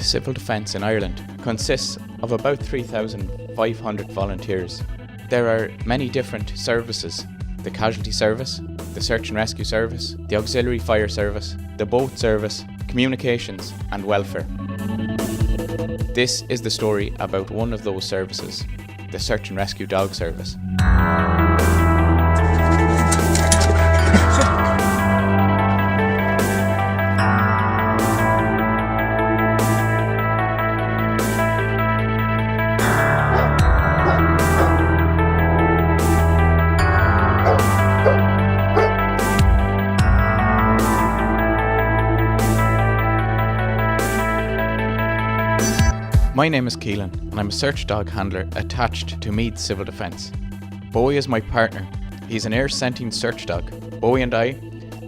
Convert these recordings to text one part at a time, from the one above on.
the Civil Defence in Ireland consists of about 3,500 volunteers. There are many different services: the Casualty Service, the Search and Rescue Service, the Auxiliary Fire Service, the Boat Service, Communications and Welfare. This is the story about one of those services, the Search and Rescue Dog Service. My name is Keelan and I'm a search dog handler attached to Meath Civil Defence. Bowie is my partner. He's an air-scenting search dog. Bowie and I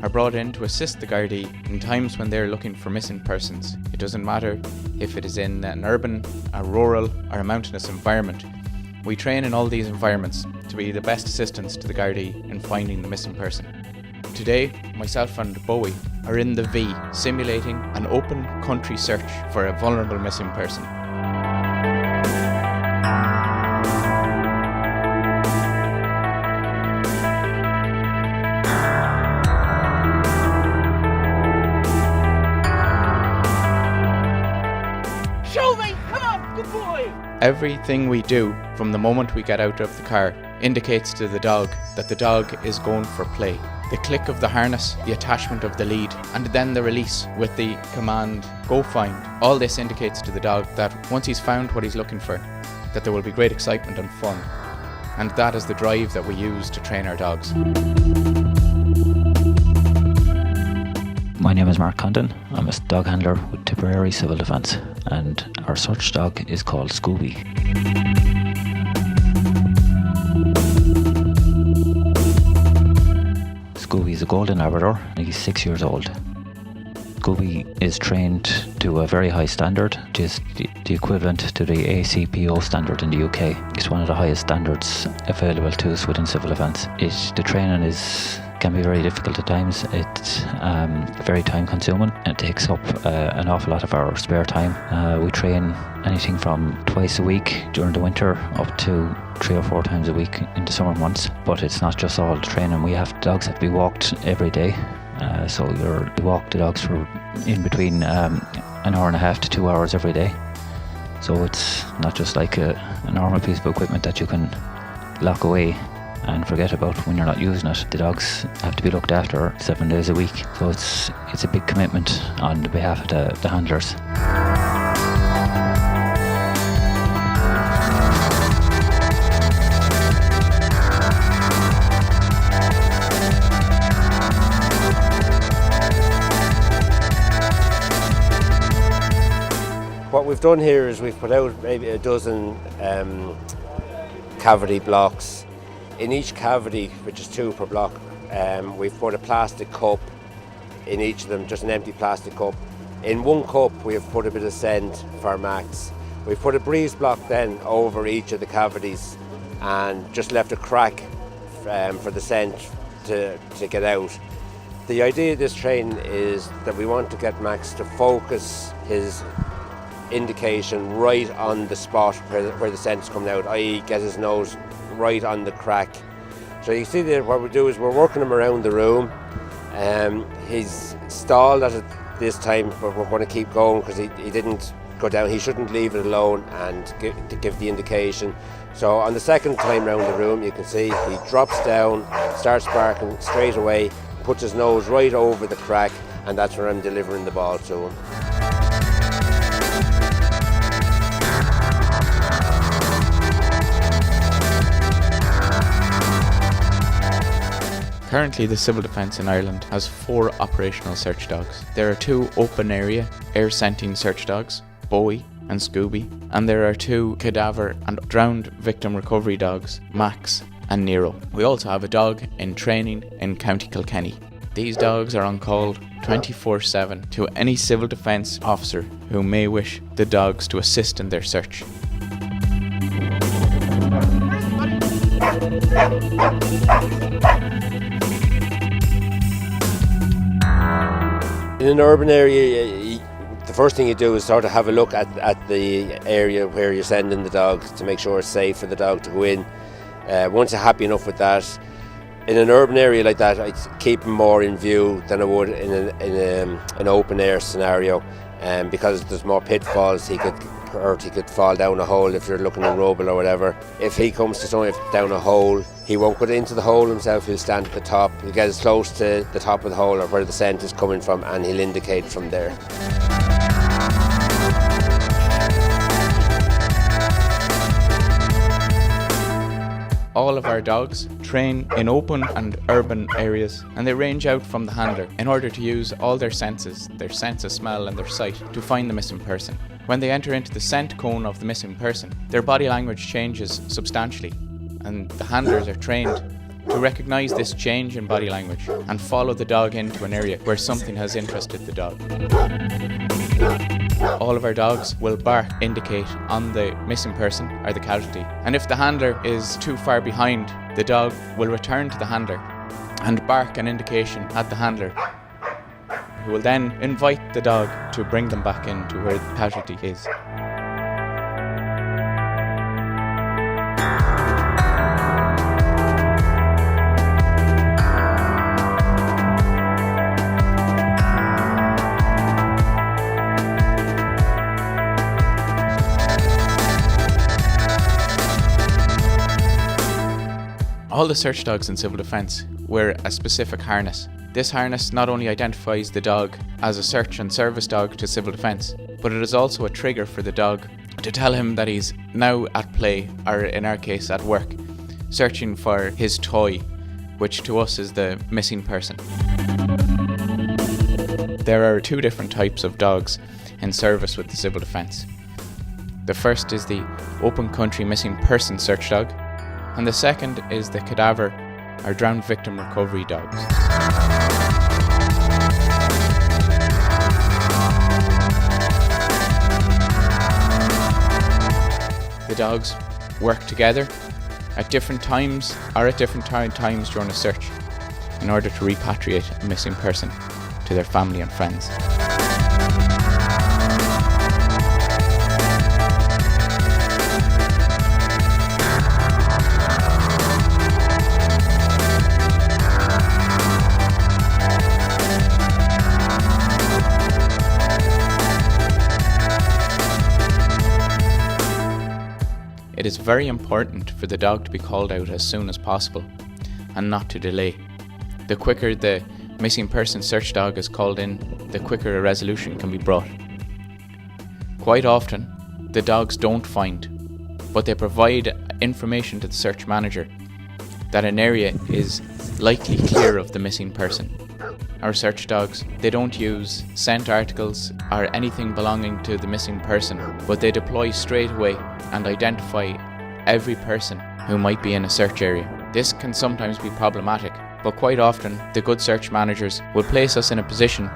are brought in to assist the Gardaí in times when they're looking for missing persons. It doesn't matter if it is in an urban, a rural or a mountainous environment. We train in all these environments to be the best assistance to the Gardaí in finding the missing person. Today, myself and Bowie are in the V, simulating an open country search for a vulnerable missing person. Show me! Come on, good boy! Everything we do from the moment we get out of the car indicates to the dog that the dog is going for play. The click of the harness, the attachment of the lead, and then the release with the command, go find. All this indicates to the dog that once he's found what he's looking for, that there will be great excitement and fun. And that is the drive that we use to train our dogs. My name is Mark Condon. I'm a dog handler with Tipperary Civil Defence, and our search dog is called Scooby. Scooby is a golden Labrador and he's 6 years old. Scooby is trained to a very high standard, which is the equivalent to the ACPO standard in the UK. It's one of the highest standards available to us within civil defence. The training can be very difficult at times. It's very time consuming and it takes up an awful lot of our spare time. We train anything from twice a week during the winter up to 3 or 4 times a week in the summer months. But it's not just all the training. Dogs have to be walked every day. So you walk the dogs for in between an hour and a half to 2 hours every day. So it's not just like a normal piece of equipment that you can lock away and forget about when you're not using it. The dogs have to be looked after 7 days a week. So it's a big commitment on the behalf of the handlers. What we've done here is we've put out maybe a dozen cavity blocks. In each cavity, which is 2 per block, we've put a plastic cup in each of them, just an empty plastic cup. In one cup we have put a bit of scent for Max. We've put a breeze block then over each of the cavities and just left a crack for the scent to get out. The idea of this training is that we want to get Max to focus his indication right on the spot where the scent's coming out, i.e. get his nose right on the crack. So you see that what we do is we're working him around the room. He's stalled at it this time, but we're going to keep going because he didn't go down. He shouldn't leave it alone and to give the indication. So on the second time around the room, you can see he drops down, starts barking straight away, puts his nose right over the crack, and that's where I'm delivering the ball to him. Currently, the Civil Defence in Ireland has 4 operational search dogs. There are 2 open area, air-scenting search dogs, Bowie and Scooby, and there are 2 cadaver and drowned victim recovery dogs, Max and Nero. We also have a dog in training in County Kilkenny. These dogs are on call 24/7 to any civil defence officer who may wish the dogs to assist in their search. In an urban area, The first thing you do is sort of have a look at the area where you're sending the dog to make sure it's safe for the dog to go in. Once you're happy enough with that, in an urban area like that, I'd keep him more in view than I would in an open air scenario, because there's more pitfalls. He could fall down a hole if you're looking in rubble or whatever. If he comes to someone down a hole, he won't go into the hole himself. He'll stand at the top. He'll get as close to the top of the hole or where the scent is coming from, and he'll indicate from there. All of our dogs train in open and urban areas, and they range out from the handler in order to use all their senses, their sense of smell and their sight, to find the missing person. When they enter into the scent cone of the missing person, their body language changes substantially, and the handlers are trained to recognise this change in body language and follow the dog into an area where something has interested the dog. All of our dogs will bark, indicate on the missing person or the casualty. And if the handler is too far behind, the dog will return to the handler and bark an indication at the handler, who will then invite the dog to bring them back into where the casualty is. All the search dogs in civil defence wear a specific harness. This harness not only identifies the dog as a search and service dog to civil defence, but it is also a trigger for the dog to tell him that he's now at play, or in our case at work, searching for his toy, which to us is the missing person. There are two different types of dogs in service with the civil defence. The first is the open country missing person search dog, and the second is the cadaver or drowned victim recovery dogs. The dogs work together at different times or at different times during a search in order to repatriate a missing person to their family and friends. It is very important for the dog to be called out as soon as possible and not to delay. The quicker the missing person search dog is called in, the quicker a resolution can be brought. Quite often, the dogs don't find, but they provide information to the search manager that an area is likely clear of the missing person. Our search dogs, they don't use scent articles or anything belonging to the missing person, but they deploy straight away and identify every person who might be in a search area. This can sometimes be problematic, but quite often the good search managers will place us in a position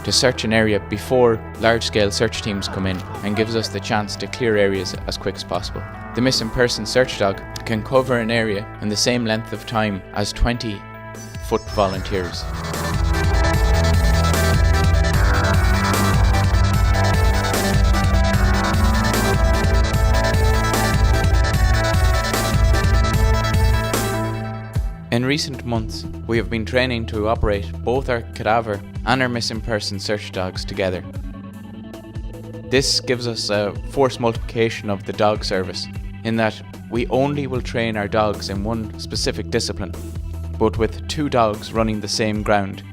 to search an area before large-scale search teams come in, and gives us the chance to clear areas as quick as possible. The missing person search dog can cover an area in the same length of time as 20 foot volunteers. In recent months, we have been training to operate both our cadaver and our missing person search dogs together. This gives us a force multiplication of the dog service, in that we only will train our dogs in one specific discipline, but with two dogs running the same ground.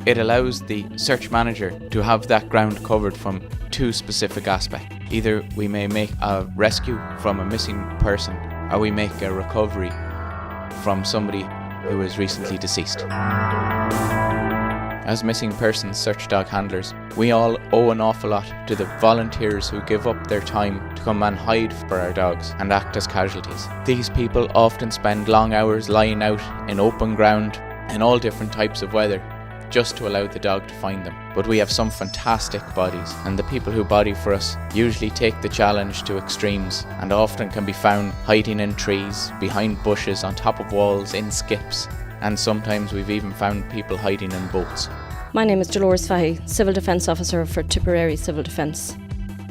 It allows the search manager to have that ground covered from two specific aspects. Either we may make a rescue from a missing person, or we make a recovery from somebody who is recently deceased. As missing persons search dog handlers, we all owe an awful lot to the volunteers who give up their time to come and hide for our dogs and act as casualties. These people often spend long hours lying out in open ground in all different types of weather just to allow the dog to find them. But we have some fantastic bodies, and the people who body for us usually take the challenge to extremes and often can be found hiding in trees, behind bushes, on top of walls, in skips, and sometimes we've even found people hiding in boats. My name is Dolores Fahy, Civil Defence Officer for Tipperary Civil Defence.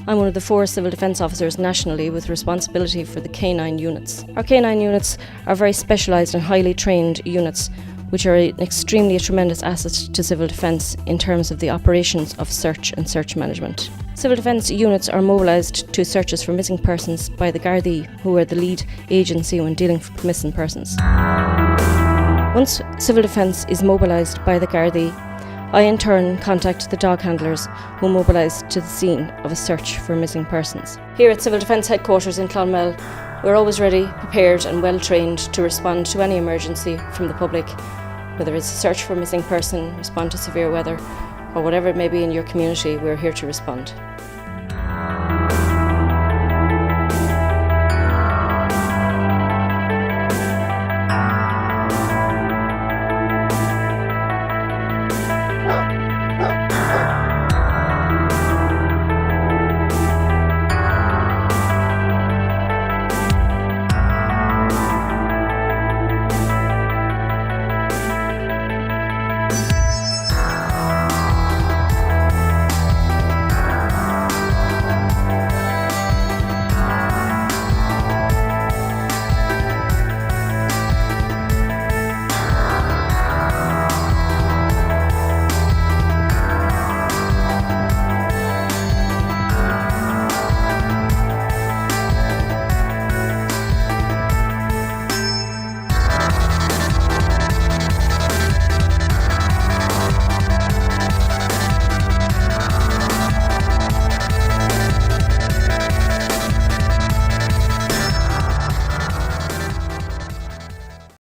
I'm one of the 4 Civil Defence Officers nationally with responsibility for the K9 units. Our K9 units are very specialised and highly trained units which are extremely a tremendous asset to civil defence in terms of the operations of search and search management. Civil defence units are mobilised to searches for missing persons by the Gardaí, who are the lead agency when dealing with missing persons. Once civil defence is mobilised by the Gardaí, I in turn contact the dog handlers who mobilise to the scene of a search for missing persons. Here at Civil Defence Headquarters in Clonmel, we're always ready, prepared and well trained to respond to any emergency from the public, whether it's a search for a missing person, respond to severe weather, or whatever it may be in your community, we're here to respond.